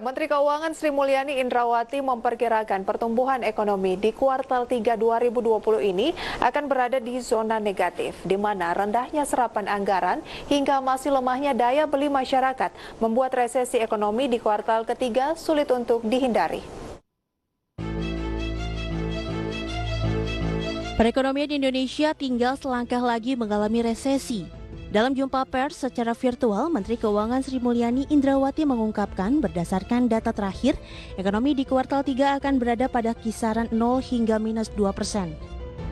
Menteri Keuangan Sri Mulyani Indrawati memperkirakan pertumbuhan ekonomi di kuartal 3 2020 ini akan berada di zona negatif, di mana rendahnya serapan anggaran hingga masih lemahnya daya beli masyarakat membuat resesi ekonomi di kuartal ketiga sulit untuk dihindari. Perekonomian Indonesia tinggal selangkah lagi mengalami resesi. Dalam jumpa pers secara virtual, Menteri Keuangan Sri Mulyani Indrawati mengungkapkan berdasarkan data terakhir, ekonomi di kuartal 3 akan berada pada kisaran 0 hingga minus 2%.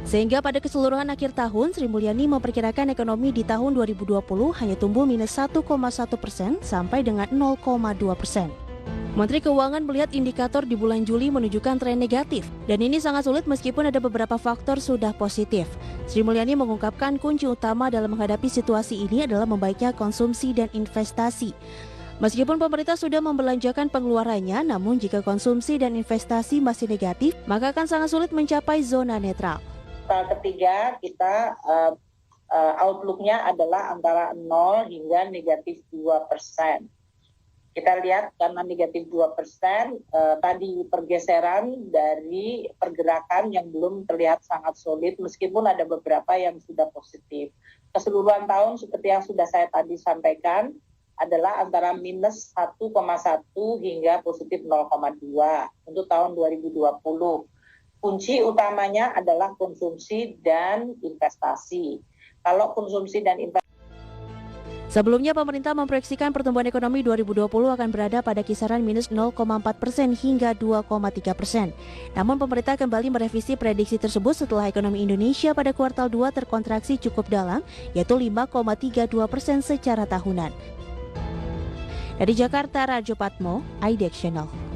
Sehingga pada keseluruhan akhir tahun, Sri Mulyani memperkirakan ekonomi di tahun 2020 hanya tumbuh minus 1,1% sampai dengan 0,2%. Menteri Keuangan melihat indikator di bulan Juli menunjukkan tren negatif, dan ini sangat sulit meskipun ada beberapa faktor sudah positif. Sri Mulyani mengungkapkan kunci utama dalam menghadapi situasi ini adalah membaiknya konsumsi dan investasi. Meskipun pemerintah sudah membelanjakan pengeluarannya, namun jika konsumsi dan investasi masih negatif, maka akan sangat sulit mencapai zona netral. Ketiga, kita outlook-nya adalah antara 0 hingga negatif 2%. Kita lihat karena negatif 2%, tadi pergeseran dari pergerakan yang belum terlihat sangat solid meskipun ada beberapa yang sudah positif. Keseluruhan tahun seperti yang sudah saya tadi sampaikan adalah antara minus 1,1 hingga positif 0,2 untuk tahun 2020. Kunci utamanya adalah konsumsi dan investasi. Kalau konsumsi dan investasi Sebelumnya, pemerintah memproyeksikan pertumbuhan ekonomi 2020 akan berada pada kisaran minus 0,4% hingga 2,3%. Namun pemerintah kembali merevisi prediksi tersebut setelah ekonomi Indonesia pada kuartal 2 terkontraksi cukup dalam, yaitu 5,32% secara tahunan. Dari Jakarta, Rajo Patmo, IDX Channel.